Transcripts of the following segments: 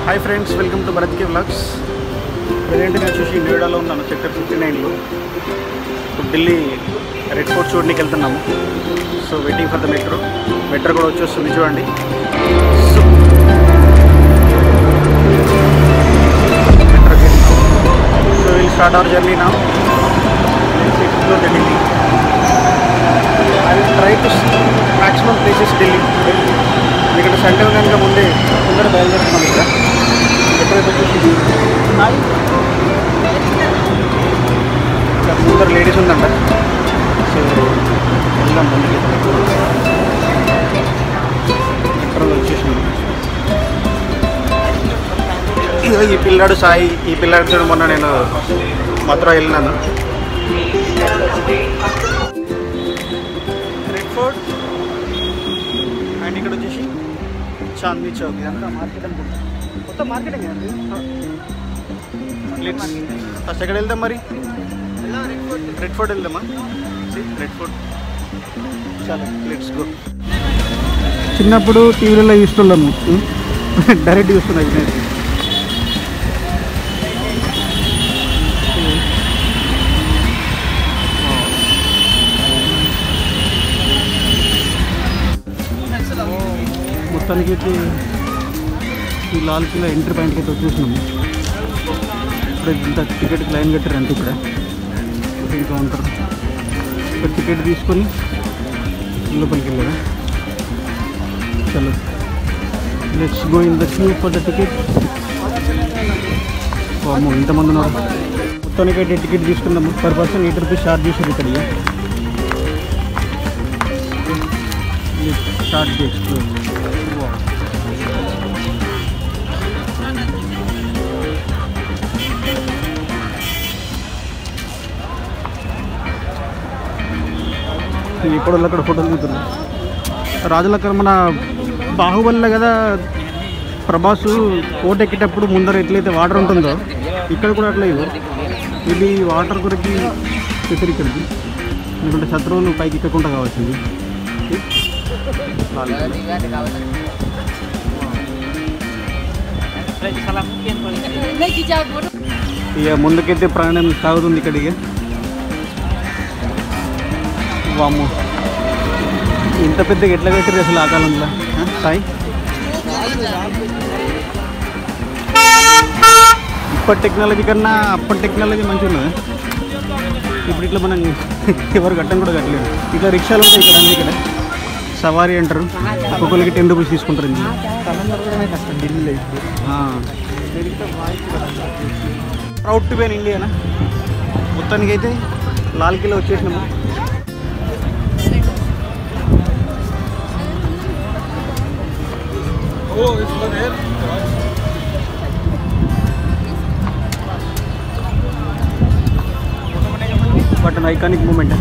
High friends welcome to Bharat के vlogs present గా చూసి నోయిడాలో ఉన్నాను సెక్టర్ 59 లో ఢిల్లీ రెడ్ ఫోర్ట్ చూడడానికి వెళ్తున్నాము so waiting for the metro కూడా వచ్చేస్తుంది చూడండి so will start our journey now let's explore the Delhi I will try to maximum places Delhi ఇక్కడ సండే కనుక ముందే తొందరగా బయలుదేరుతున్నాం ఇక్కడ ఎక్కడైతే వచ్చేసి ముందర లేడీస్ ఉందంట సో వెళ్దాం ముందుకి మెట్రోలో వచ్చేసింది ఈ పిల్లాడు సాయి ఈ పిల్లాడితో మొన్న నేను మథుర వెళ్ళినాను రెడ్ ఫోర్ట్ అండ్ ఇక్కడ వచ్చేసి చాందీ చౌక్ ఇదంతా మార్కెట్ అనుకుంటా కొత్త మార్కెటింగ్ అండి ఫస్ట్ ఎక్కడ వెళ్దాం మరి రెడ్ ఫోర్ట్ వెళ్దామా రెడ్ ఫోర్ట్ చాలా లెట్స్ గో చిన్నప్పుడు టీవీలలో చూస్తున్నాము డైరెక్ట్ చూస్తున్నాయి మొత్తానికి అయితే ఈ లాల్ కిలా ఎంట్రీ పాయింట్కి అయితే వచ్చేసినాము ఇప్పుడు ఇంత టికెట్ లైన్ కట్టారు అంటే ఇక్కడ కౌంటర్ ఇక్కడ టికెట్ తీసుకొని లోపలికి వెళ్ళారా చలో let's go in the Q for the ticket అమ్మో ఇంతమంది ఉన్నారు మొత్తానికి అయితే టికెట్ తీసుకుందాము పర్ పర్సన్ 8 రూపీస్ ఛార్జ్ చేశారు ఇక్కడ స్టార్ట్ ది ఎక్స్ప్లోర్ ఇప్పుడు అక్కడ ఫోటోలు దిగుతున్నాం రాజులక్కడ మన బాహుబలిలో కదా ప్రభాసు కోట ఎక్కేటప్పుడు ముందర ఎట్లయితే వాటర్ ఉంటుందో ఇక్కడ కూడా అట్లా ఇది వాటర్ కొరకు స్పెషల్ ఇక్కడికి ఎందుకంటే శత్రువులు పైకి ఎక్కకుండా కావాల్సింది ఇక ముందుకైతే ప్రయాణం సాగుతుంది ఇక్కడికి వాము ఇంత పెద్దగా ఎట్లా కట్టారు అసలు ఆ కాలంలో సాయి ఇప్పటి టెక్నాలజీ కన్నా అప్పటి టెక్నాలజీ మంచిగా ఉన్నది ఇప్పుడు ఇట్లా మనం ఎవరు కట్టం కూడా కట్టలేదు ఇట్లా రిక్షాలు ఉంటాయి ఇక్కడ అన్ని ఇక్కడ సవారీ అంటారు ఒక్కొక్కరికి 10 రూపీస్ తీసుకుంటారు proud to be in Indiana మొత్తానికి అయితే లాల్ కిలా వచ్చేసినాము బట్ అన్ ఐకానిక్ మూమెంట్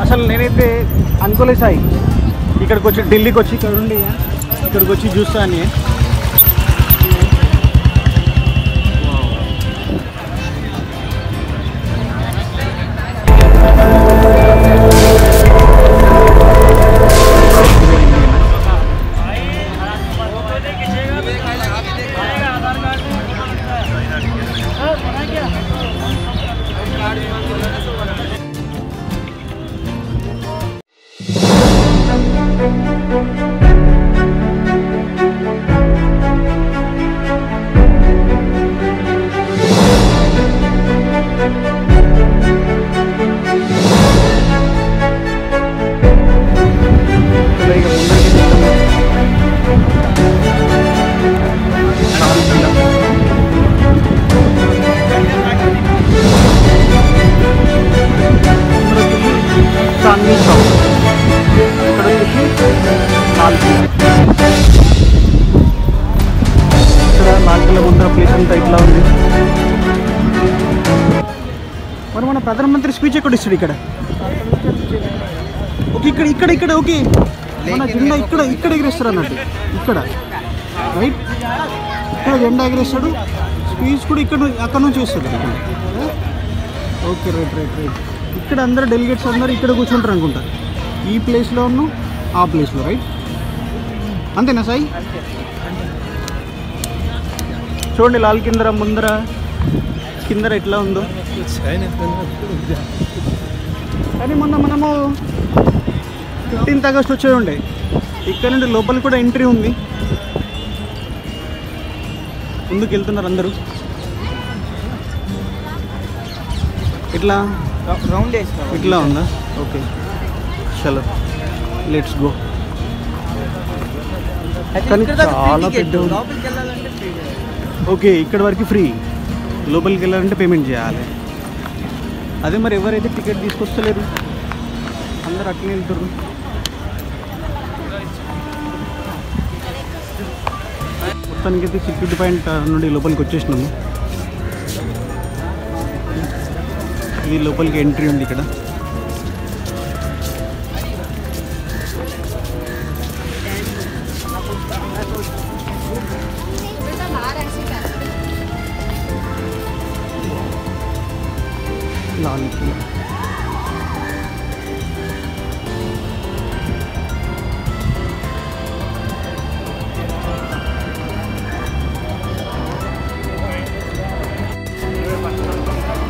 అసలు నేనైతే అనుకోలేదు సాయి ఇక్కడికి వచ్చి ఢిల్లీకి వచ్చి ఇక్కడ ఉండి ఇక్కడికి వచ్చి చూస్తా అని చాందీ చౌక్ ఇక్కడ లాల్ కిలా ఇక్కడ లాల్ కిలా ముందర ప్లేస్ అంతా ఇట్లా ఉంది మరి మన ప్రధానమంత్రి స్పీచ్ ఎక్కడ ఇస్తాడు ఇక్కడ ఓకే ఇక్కడ ఇక్కడ ఇక్కడ ఓకే మన జెండా ఇక్కడ ఎగిరేస్తారు అన్నట్టు ఇక్కడ రైట్ ఇక్కడ జెండా ఎగిరేస్తాడు స్పీచ్ కూడా అక్కడ నుంచి చేస్తాడు ఓకే రైట్ రైట్ రైట్ ఇక్కడ అందరు డెలిగేట్స్ అందరూ ఇక్కడ కూర్చుంటారు అనుకుంటా ఈ ప్లేస్లోను ఆ ప్లేస్లో రైట్ అంతేనా సాయి? చూడండి లాల్ కిందర ముందర కిందర ఎట్లా ఉందో. కానీ మొన్న మనము 15th ఆగస్ట్ వచ్చే ఉండే. ఇక్కడ నుండి లోపల కూడా ఎంట్రీ ఉంది. ముందుకు వెళ్తున్నారు అందరూ. ఇట్లా రౌండ్ ఇట్లా ఉందా? ఓకే, చలో లెట్స్ గో. కానీ చాలా పెద్ద. ఓకే, ఇక్కడ వరకు ఫ్రీ, లోపలికి వెళ్ళాలంటే పేమెంట్ చేయాలి. అదే మరి ఎవరైతే టికెట్ తీసుకొస్తలేరు, అందరు అట్లనే వెళ్తారు. మొత్తానికైతే సెక్యూరిటీ పాయింట్ నుండి లోపలికి వచ్చేసినాము. ఇది లోపలికి ఎంట్రీ ఉంది ఇక్కడ. లాల్ కిలా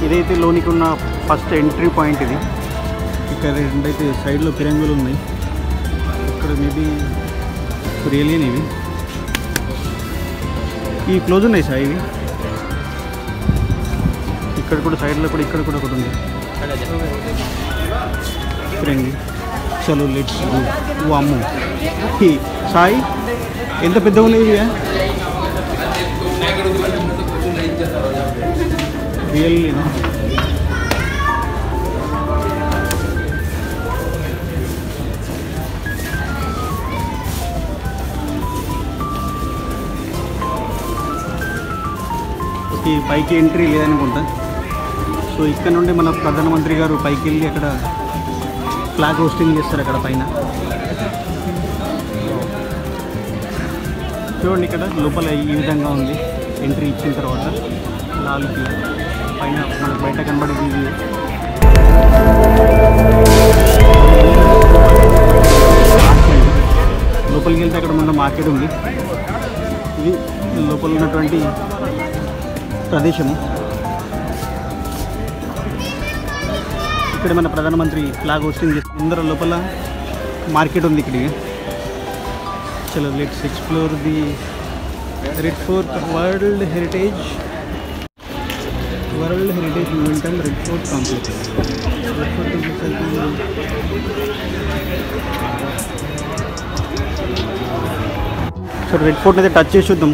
ఇదైతే లోనికి ఉన్న ఫస్ట్ ఎంట్రీ పాయింట్ ఇది. ఇక్కడ రెండైతే సైడ్లో ఫిరంగులు ఉన్నాయి. ఇక్కడ మేబీ రియల్ ఇవి ఈ క్లోజ్ ఉన్నాయి సార్. ఇవి ఇక్కడ కూడా సైడ్లో కూడా ఇక్కడ కూడా ఒకటి ఉంది ఫిరంగి. చలో లెట్స్ గో. వామ్మో సాయి ఎంత పెద్దగా ఉన్నాయి ఇవి. రియల్లీనా? ఈ పైకి ఎంట్రీ లేదనుకుంటా. సో ఇక్కడ నుండి మన ప్రధానమంత్రి గారు పైకి వెళ్ళి అక్కడ ఫ్లాగ్ హోస్టింగ్ చేస్తారు అక్కడ పైన. చూడండి ఇక్కడ లోపల ఈ విధంగా ఉంది. ఎంట్రీ ఇచ్చిన తర్వాత లాల్ కిలా పైన మనకు బయట కనబడేది ఇది. లోపలికి వెళ్తే అక్కడ మన మార్కెట్ ఉంది. ఇది లోపల ఉన్నటువంటి ప్రదేశము. ఇక్కడ మన ప్రధానమంత్రి ఫ్లాగ్ హోస్టింగ్ చేసి ముందర లోపల మార్కెట్ ఉంది ఇక్కడికి. చలో let's explore the red fort world heritage momentum red fort complex. So red fort అయితే టచ్ చేసి చూద్దాం.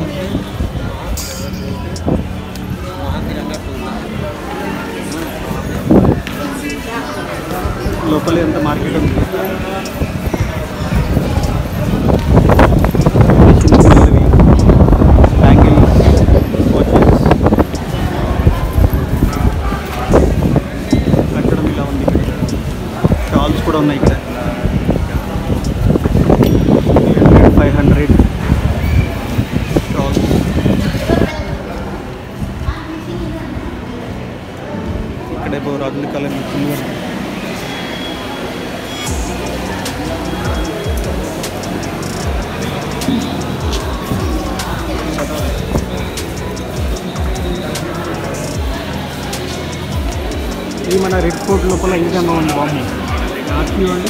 లోపలే ఎంత మార్కెట్ ఉంది. చిన్నపిల్లలవి బ్యాంగిల్స్, వాచెస్, కట్టడం ఇలా ఉంది. ఇక్కడ షాల్స్ కూడా ఉన్నాయి. ఇక్కడ 500 షాల్స్. ఇక్కడే రాజుల కాలం సిల్వర్. ఇది మన రెడ్ ఫోర్ట్ లోపల ఈ విధంగా ఉంది. బాగుంది. చూడండి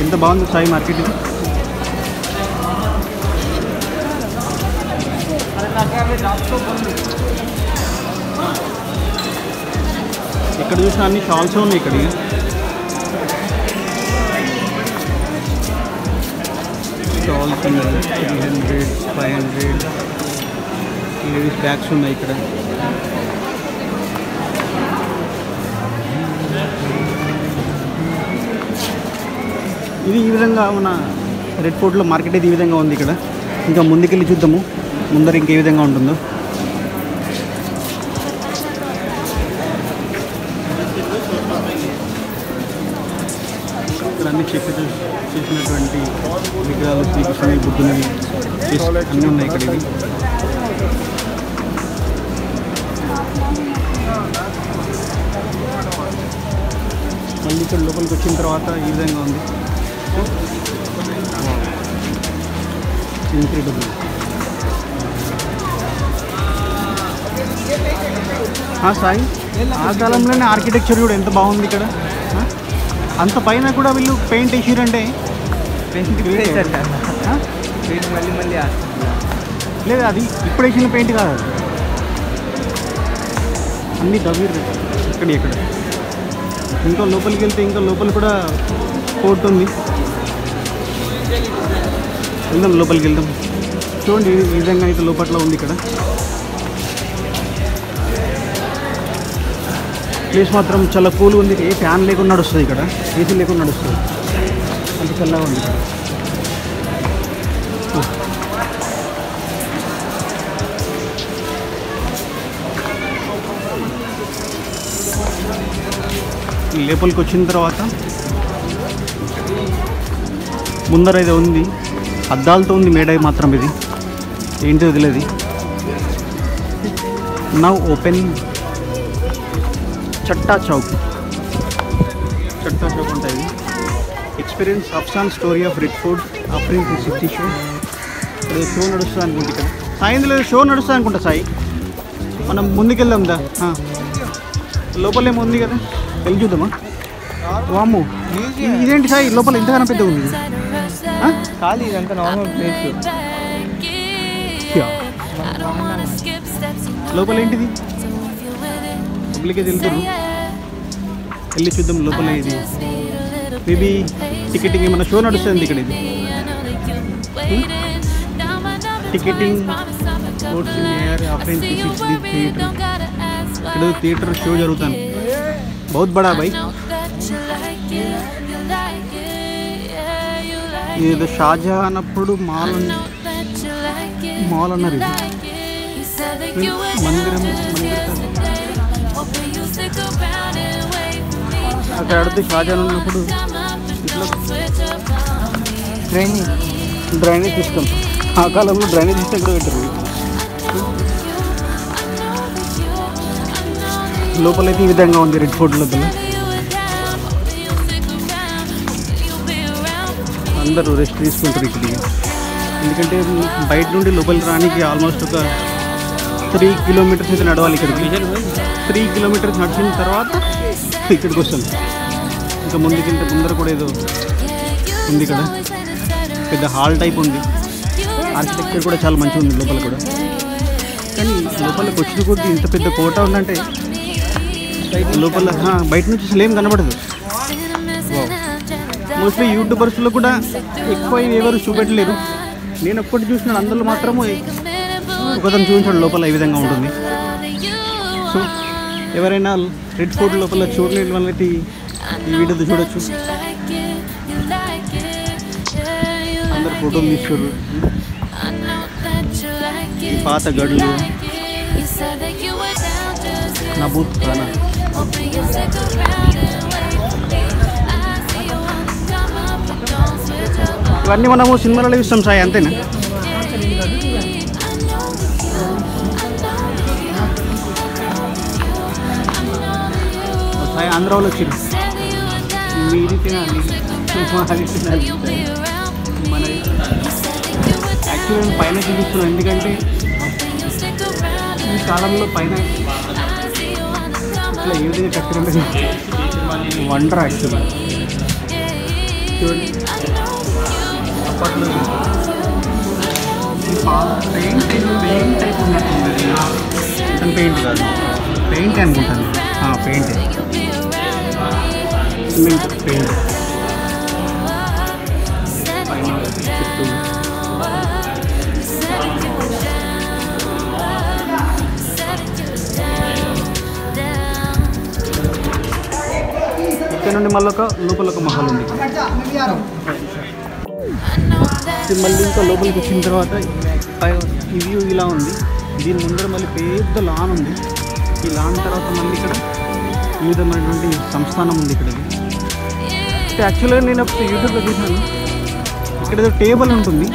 ఎంత బాగుంది సాయి మార్కెట్ ఇది. ఎక్కడ చూసినా అన్ని షాల్స్ ఉన్నాయి. ఇక్కడ షాల్స్ 300, 500 లేడీస్ బ్యాగ్స్ ఉన్నాయి. ఇక్కడ ఇది ఈ విధంగా ఉన్న రెడ్ ఫోర్ట్లో మార్కెట్ అయితే ఈ విధంగా ఉంది. ఇక్కడ ఇంకా ముందుకెళ్ళి చూద్దాము ముందర ఇంకే విధంగా ఉంటుందో. ఇక్కడ అన్ని చెక్ చేసినటువంటి విగ్రహాలు విగ్రహాలు శ్రీకృష్ణుని బుద్ధుని అన్నీ ఉన్నాయి ఇక్కడ. ఇవి మళ్ళీ ఇక్కడ లోపలికి వచ్చిన తర్వాత ఈ విధంగా ఉంది. ఇంక్రెడిబుల్. సాయి ఆ కాలంలోనే ఆర్కిటెక్చర్ కూడా ఎంత బాగుంది ఇక్కడ. అంత పైన కూడా వీళ్ళు పెయింట్ వేసిరంటే లేదు, అది ఇప్పుడు వేసిన పెయింట్ కాదు, అది అన్నీ దవీర్ ఇక్కడ ఇక్కడ. ఇంకా లోపలికి వెళ్తే ఇంకా లోపల కూడా కోర్ట్ ఉంది. వెళ్దాం, లోపలికి వెళ్దాం. చూడండి ఈ విధంగా అయితే లోపల ఉంది ఇక్కడ. ప్లేస్ మాత్రం చాలా కూల్గా ఉంది. ఏ ఫ్యాన్ లేకుండా నడుస్తుంది ఇక్కడ, ఏసీ లేకుండా నడుస్తుంది, అంత చల్లగా ఉంది ఇక్కడ. లోపలికి వచ్చిన తర్వాత ముందర ఇది ఉంది, అద్దాలతో ఉంది మేడ మాత్రం. ఇది ఏంటో తెలియదు. Now open Chatta Chowk. చట్టా చౌక్ ఉంటుంది. ఎక్స్పీరియన్స్ అఫ్సాన్ story of Red Fort offering 360 show. ఇక్కడ షో నడుస్తుంది అనుకుంటా. ఇక్కడ సాయి ఇందులో షో నడుస్తుంది అనుకుంటా. సాయి మనం ముందుకెళ్దాం దా. లోపలేమో ఉంది కదా, వెళ్ళి చూద్దామా. వాము ఇదేంటి సాయి లోపల ఇంతగానో పెద్దగా ఉంది. ఖాళీ ఇదంతా నార్మల్ ప్లేస్. లోపల ఏంటిది పబ్లికే తెలుగురు. వెళ్ళి చూద్దాం లోపల. ఇది మేబీ టికెటింగ్ ఏమన్నా షో నడుస్తుంది ఇక్కడ. ఇది టికెటింగ్ ఇక్కడ థియేటర్ షో జరుగుతాను. बहुत बड़ा भाई. ఇది షాజహాన్ అప్పుడు మాల్ అన్నారు. ఇది మందిరం. అక్కడ అడితే షాజహాన్ ఉన్నప్పుడు ఇట్లా డ్రైనేజ్ సిస్టమ్, ఆ కాలంలో డ్రైనేజ్ సిస్టమ్ కూడా పెట్టారు. లోపలైతే ఈ విధంగా ఉంది రెడ్ ఫోర్ట్ లోపల. అందరూ రెస్ట్ తీసుకుంటారు ఇక్కడికి, ఎందుకంటే బయట నుండి లోపలికి రానికి ఆల్మోస్ట్ ఒక 3 కిలోమీటర్స్ అయితే నడవాలి. ఇక్కడికి 3 కిలోమీటర్స్ నడిచిన తర్వాత ఇక్కడికి వస్తాం. ఇంకా ముందర కూడా ఏదో ఉంది ఇక్కడ, పెద్ద హాల్ టైప్ ఉంది. ఆర్కిటెక్చర్ కూడా చాలా మంచిగా ఉంది లోపల కూడా. కానీ లోపలికి వచ్చిన కొద్దీ ఇంత పెద్ద కోట ఉందంటే లోపల బయట నుంచి అసలు ఏం కనబడదు. మోస్ట్లీ యూట్యూబర్స్లో కూడా ఎక్కువ ఎవరు చూపెట్టలేరు. నేను ఒక్కటి చూసినాను, అందులో మాత్రము ఒకతను చూపించాడు లోపల ఈ విధంగా ఉంటుంది. సో ఎవరైనా రెడ్ ఫోర్ట్ లోపల చూడలేని వాళ్ళైతే ఈ వీడియోతో చూడొచ్చు. అందరు ఫోటోలు తీసుకోరు. పాత గడులు, నబూత్ ఖానా, ఇవన్నీ మనము సినిమాలలో చూస్తాం సాయి, అంతేనా? సాయి ఆంధ్ర వాళ్ళు వచ్చారు. మీది తినాలి, అది తినాలి. మన యాక్చువల్గా పైన చూపిస్తున్నాం, ఎందుకంటే ఈ కాలంలో పైన ఇట్లా ఏ విధంగా కట్టిన వండర్. యాక్చువల్గా చూడండి, అప్పట్లో పెయింట్ టైప్ ఉన్నట్టుంది. పెయింట్ కాదు, పెయింట్ అనుకుంటాను. Paint cement paint. ఇక్కడ నుండి మళ్ళీ లోపల ఒక మహల్ ఉంది. మళ్ళీ ఇంకా లోపలికి వచ్చిన తర్వాత ఈ వ్యూ ఇలా ఉంది. దీని ముందర మళ్ళీ పెద్ద లాన్ ఉంది. ఈ లాన్ తర్వాత మళ్ళీ ఇక్కడ వివిధమైనటువంటి సంస్థానం ఉంది. ఇక్కడ యాక్చువల్గా నేను అప్పుడు యూట్యూబ్లో చూసాను, ఇక్కడ ఏదో టేబుల్ ఉంటుంది,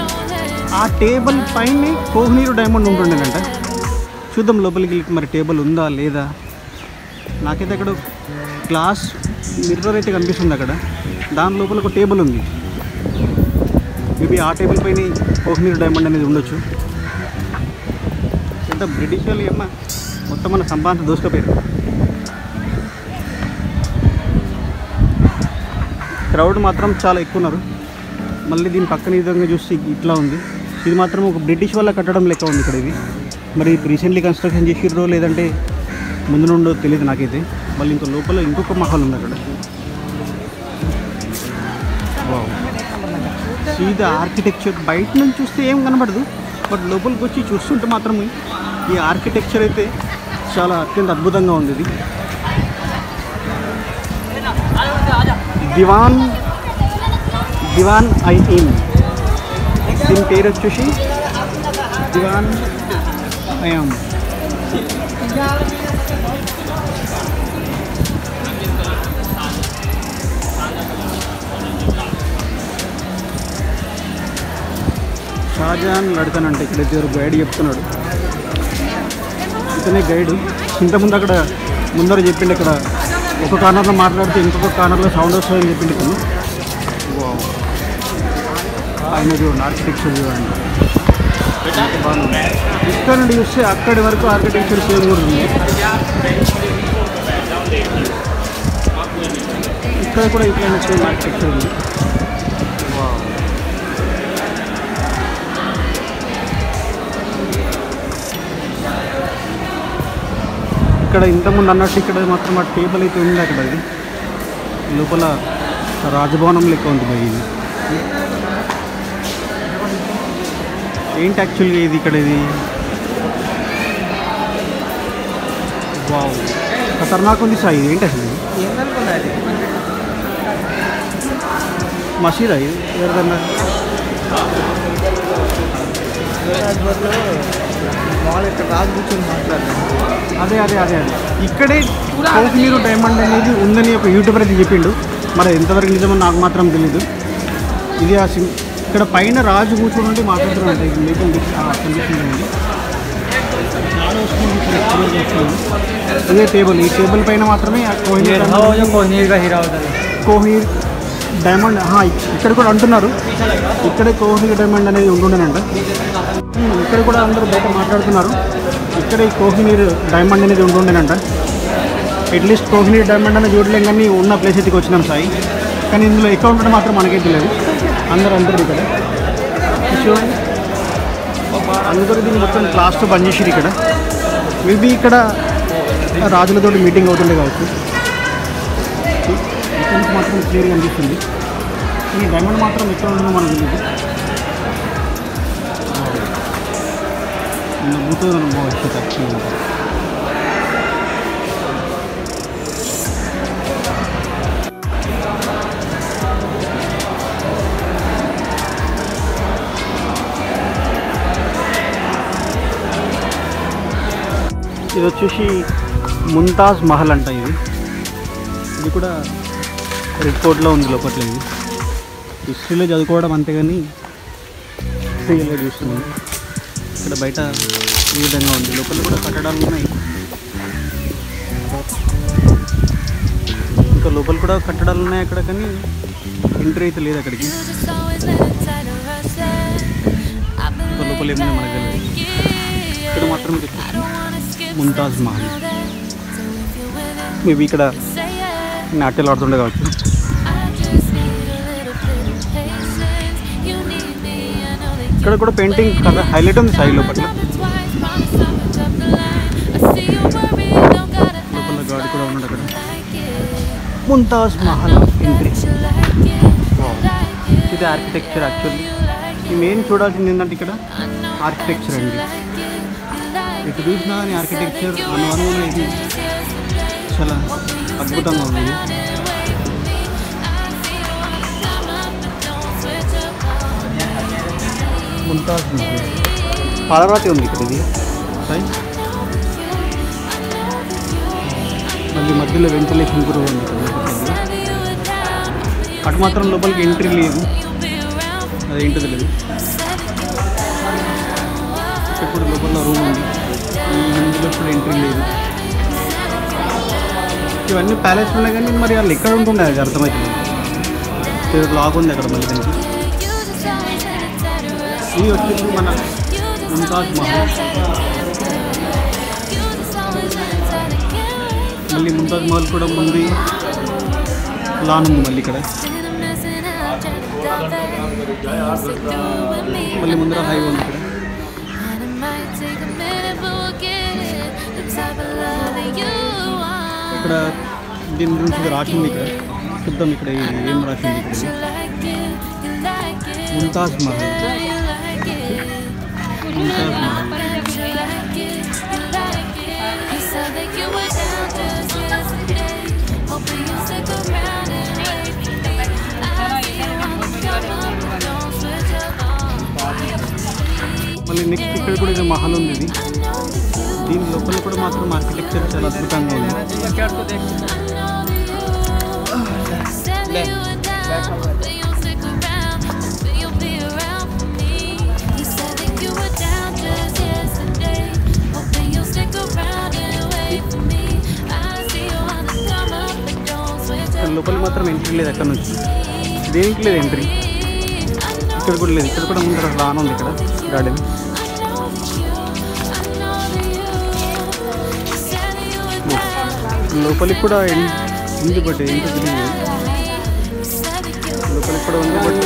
ఆ టేబుల్ పైన కోహినూర్ డైమండ్ ఉంటుండేనంట. చూద్దాం లోపలికి వెళ్ళి మరి టేబుల్ ఉందా లేదా. నాకైతే అక్కడ గ్లాస్ మిర్రర్ అయితే కనిపిస్తుంది అక్కడ, దాని లోపల ఒక టేబుల్ ఉంది. మేబీ ఆ టేబుల్ పైన కోహినూర్ డైమండ్ అనేది ఉండొచ్చు. ఎంత బ్రిటిష్ వాళ్ళు ఏమో మొత్తం మన సంపాదన దోసుకపోయారు. క్రౌడ్ మాత్రం చాలా ఎక్కువ ఉన్నారు. మళ్ళీ దీని పక్కన ఈ విధంగా చూస్తే ఇట్లా ఉంది. ఇది మాత్రం ఒక బ్రిటిష్ వాళ్ళ కట్టడం లెక్క ఉంది ఇక్కడ. ఇది మరి రీసెంట్లీ కన్స్ట్రక్షన్ చేసిర్రో లేదంటే ముందు నుండో తెలియదు నాకైతే. మళ్ళీ ఇంకో లోపల ఇంకొక మహల్ ఉంది అక్కడ. వావ్, సీదా ఆర్కిటెక్చర్ బయట నుంచి చూస్తే ఏం కనబడదు, బట్ లోపలికి వచ్చి చూస్తుంటే మాత్రం ఈ ఆర్కిటెక్చర్ అయితే చాలా అత్యంత అద్భుతంగా ఉంది. ఇది దివాన్ ఐ ఇన్, దీని పేరు వచ్చేసి దివాన్ అయామ్. షాజహాన్ లడ్కన్ అంటే ఇక్కడైతే గైడ్ చెప్తున్నాడు. ఇతనే గైడ్. ఇంతకుముందు అక్కడ ముందర చెప్పిండు, ఇక్కడ ఒక కార్నర్లో మాట్లాడితే ఇంకొక కార్నర్లో సౌండ్ వస్తుందని చెప్పిండు ఇతను. ఆయన చూడండి ఆర్కిటెక్చర్ చూడండి, బాగుంది. ఇక్కడ నుండి చూస్తే అక్కడి వరకు ఆర్కిటెక్చర్ సేమ్ కూడా ఉంది. ఇక్కడ కూడా ఇట్లా సేమ్ ఆర్కిటెక్చర్ ఉంది. ఇక్కడ ఇంతకుముందు అన్నట్టు ఇక్కడ మాత్రం ఆ టేబుల్ అయితే ఉంది అక్కడ. ఇది లోపల రాజభవనం లెక్క ఉంది భయ్. ఇది ఏంటి యాక్చువల్గా ఇది ఇక్కడ? ఇది వావ్, ఖతర్నాక్ ఉంది సాయి. ఏంటి అసలు మసీదా ఇది? ఎవరిదన్నా అదే అదే అదే అదే ఇక్కడే కోహినూర్ డైమండ్ అనేది ఉందని ఒక యూట్యూబర్ అయితే చెప్పిండు. మరి ఎంతవరకు నిజమో నాకు మాత్రం తెలీదు. ఇది ఆ ఇక్కడ పైన రాజు కూర్చొని ఉంటే మాట్లాడుతున్నాడు. ఇదే టేబుల్, ఈ టేబుల్ పైన మాత్రమే కోహినూర్ డైమండ్ ఇక్కడ కూడా అంటున్నారు. ఇక్కడే కోహినూర్ డైమండ్ అనేది ఉంటుండేనంట. ఇక్కడ కూడా అందరూ బయట మాట్లాడుతున్నారు. ఇక్కడే కోహినూర్ డైమండ్ అనేది ఉంటుండేనంట. అట్లీస్ట్ కోహినూర్ డైమండ్ అనేది చూడలేం, కానీ ఉన్న ప్లేస్ అయితే వచ్చినాం సాయి. కానీ ఇందులో అకౌంట్ ఉంటే మాత్రం మనకైతే లేదు. అందరూ ఇక్కడ చూడండి, అందరూ దీన్ని మొత్తం క్లాస్తో బంద్ చేసిరు. ఇక్కడ మేబీ ఇక్కడ రాజులతో మీటింగ్ అవుతుండే కావచ్చు. ఇక్కడ మాత్రం క్లియర్గా అనిపిస్తుంది. ఈ డైమండ్ మాత్రం ఎక్కడ ఉంటుందో మనకు తెలియదు. భూతో యాక్చువల్గా ఇది వచ్చేసి ముంతాజ్ మహల్ అంట. ఇది కూడా రెడ్ కోట్లో ఉంది లోపల. ఇది హిస్టరీలో చదువుకోవడం అంతేగాని రియల్గా చూస్తున్నాను. ఇక్కడ బయట ఈ విధంగా ఉంది, లోపల కూడా కట్టడాలు ఉన్నాయి. ఇంకా లోపల కూడా కట్టడాలు ఉన్నాయి అక్కడ, కానీ ఎంట్రీ అయితే లేదు అక్కడికి. ఇంకా లోపల ఏమైనా మనకు తెలియదు. ఇక్కడ మాత్రం ముంతాజ్ మహల్. మేబీ ఇక్కడ నాట్యాలు ఆడుతుండే కావచ్చు. ఇక్కడ కూడా పెయింటింగ్ కదా హైలైట్ ఉంది సాయి లోపల. లోపల గాడి కూడా ఉన్నాడు అక్కడ. ముంతాజ్ మహల్ ఎంట్రీ. ఇది ఆర్కిటెక్చర్. యాక్చువల్లీ ఈ మెయిన్ చూడాల్సింది ఏంటంటే ఇక్కడ ఆర్కిటెక్చర్ అండి. ఇటు చూసినా కానీ ఆర్కిటెక్చర్ అనువనువులు ఇది చాలా అద్భుతంగా ఉంది. ముంతాజ్ మహల్ పాలరాతి ఉంది ఇక్కడ. ఇది సాయి మళ్ళీ మధ్యలో వెంటిలేషన్ కూడా ఉంది. అటు మాత్రం లోపలికి ఎంట్రీ లేదు. అదేంటో తెలియదు. ఇక్కడ లోపల రూమ్ ఉంది, ఇందులో కూడా ఎంట్రీ లేదు. ఇవన్నీ ప్యాలెస్ ఉన్నాయి కానీ మరి వాళ్ళు ఎక్కడ ఉంటుండే అది అర్థమవుతుంది. లాగ్ ఉంది అక్కడ మళ్ళీ దానికి. ఇది వచ్చేసి మన ముంతాజ్ మహల్. మళ్ళీ ముంతాజ్ మహల్ కూడా ఉంది, లాన్ ఉంది మళ్ళీ ఇక్కడ. మళ్ళీ ముందర హైవే ఉంది ఇక్కడ. ఇక్కడ దీని గురించి రాసింది, ఇక్కడ చూద్దాం ఇక్కడ ఏం రాసింది. ఇక్కడ ముంతాజ్ మహల్, ముంతాజ్ మహల్. మళ్ళీ నెక్స్ట్ ఇక్కడ కూడా ఇది మహల్ ఉంది. ఇది దీని లోపల కూడా మాత్రం ఆర్కిటెక్చర్ చాలా అద్భుతంగా ఉంది. లోపల మాత్రం ఎంట్రీ లేదు, అక్కడ నుంచి దేనికి లేదు ఎంట్రీ. ఇక్కడ కూడా లేదు, ఇక్కడ కూడా ముందర లాన్ ఉంది, ఇక్కడ గార్డెన్. లోపలికి కూడా ఉంది, బట్ ఏంటో తెలియదు. లోపలికి కూడా ఉంది, బట్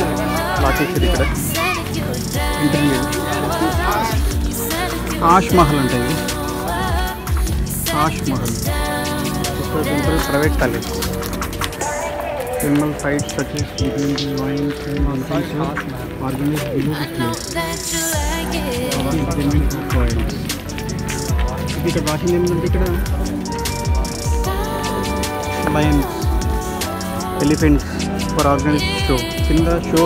లాక్ చేసేది ఇక్కడ ఎంట్రీ లేదు. తాజ్ మహల్ అంటే ఇది Taj Mahal. Private palace. Animal fights such as between the lions and monkeys are organized below the place. ఇక్కడ రాసింది ఏంటంటే ఇక్కడ Lions, elephants for organise show. కింద షో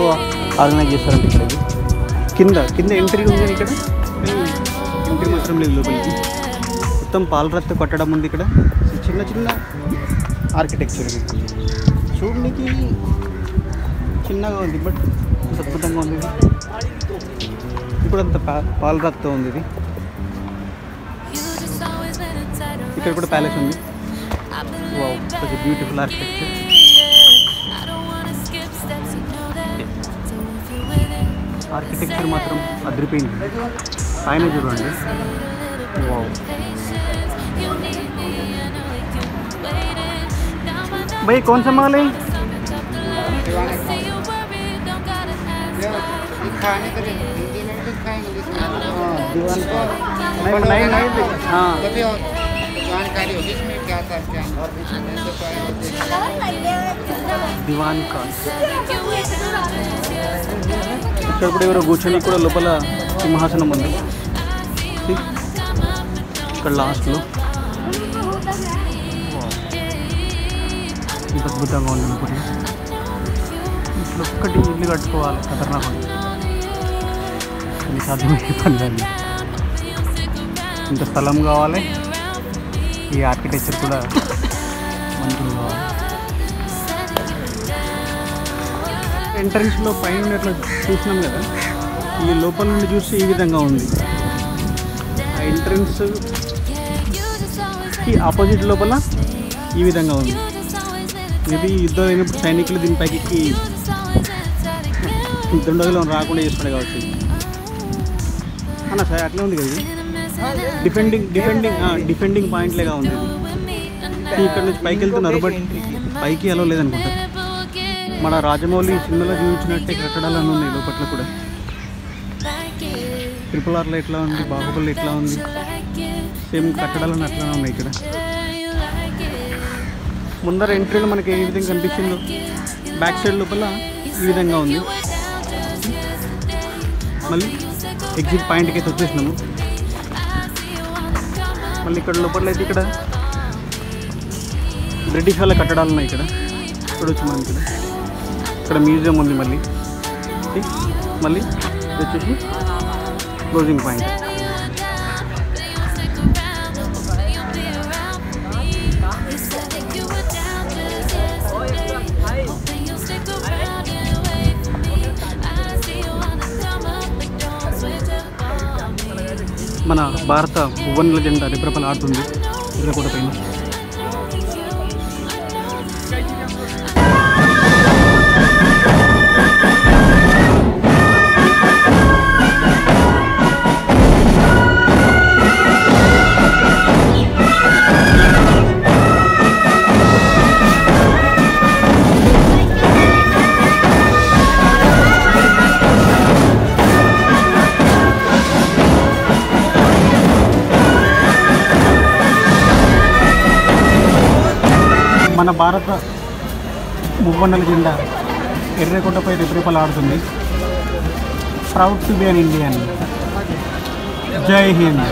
ఆర్గనైజ్ చేస్తారంటే ఇక్కడ. కింద కింద ఎంట్రీ ఉంది ఇక్కడ, ఎంట్రీ మాత్రం లేదు లోపలికి. మొత్తం పాలరాతితో కట్టడం ఉంది ఇక్కడ. చిన్న చిన్న ఆర్కిటెక్చర్ ఇది చూడడానికి చిన్నగా ఉంది, బట్ అద్భుతంగా ఉంది. ఇప్పుడు అంత పాలరాతితో ఉంది ఇది. ఇక్కడ కూడా ప్యాలెస్ ఉంది. Wow, such beautiful architecture. Architecture మాత్రం అదిరిపోయింది. పైన చూడండి, వావ్. भाई कौन सा माल है? नहीं हाँ जानकारी होगी इसमें क्या था क्या దివాన్ ఖాన్. ఇక్కడ కూడా ఎవరో కూర్చొని కూడా లోపల సింహాసనం ఉంది ఇక్కడ లాస్ట్లో. ఇంత అద్భుతంగా ఉంది. ఇప్పుడు ఇట్లా ఒక్కటి ఇల్లు కట్టుకోవాలి, ఖతర్నాక్ ఉంది. కానీ సాధ్యమయ్యే పని కాదు. ఇంత స్థలం కావాలి, ఈ ఆర్కిటెక్చర్ కూడా మంచిగా కావాలి. ఎంట్రన్స్లో పైన అట్లా చూసినాం కదా, ఈ లోపల నుండి చూస్తే ఈ విధంగా ఉంది. ఆ ఎంట్రన్స్కి ఆపోజిట్ లోపల ఈ విధంగా ఉంది. మేబీ యుద్ధం అయినప్పుడు సైనికులు దీని పైకి దుండగులు రాకుండా చేసుకునే కావచ్చు అన్న. సార్ అట్లే ఉంది కదా, డిఫెండింగ్ పాయింట్లేగా ఉంది. ఇక్కడ నుంచి పైకి వెళ్తున్నారు, బట్ పైకి అలో లేదనుకుంటా. మన రాజమౌళి సినిమాలో చూపించినట్టే కట్టడాలను ఉన్నాయి లోపట్ల కూడా. RRRలో ఎట్లా ఉంది, బాహుబలి ఎట్లా ఉంది, సేమ్ కట్టడాలను అట్లానే ఉన్నాయి ఇక్కడ. ముందర ఎంట్రీలో మనకి ఏ విధంగా కనిపించిందో బ్యాక్ సైడ్ లోపల ఈ విధంగా ఉంది. మళ్ళీ ఎగ్జిట్ పాయింట్కి అయితే వచ్చేసినాము. మళ్ళీ ఇక్కడ లోపల అయితే ఇక్కడ బ్రిటిష్ వాళ్ళ కట్టడాలు ఉన్నాయి. ఇక్కడ వచ్చి మనం ఇక్కడ మ్యూజియం ఉంది. మళ్ళీ ఇది వచ్చేసి క్లోజింగ్ పాయింట్. మన భారత భువనుల జెండా రెపరెపలాడుతుంది ఎర్రకోట పైన. మన భారత మువ్వన్నెల జెండా ఎర్రకోటపై రెపరెపలాడుతుంది. Proud to be an Indian. Jai Hind.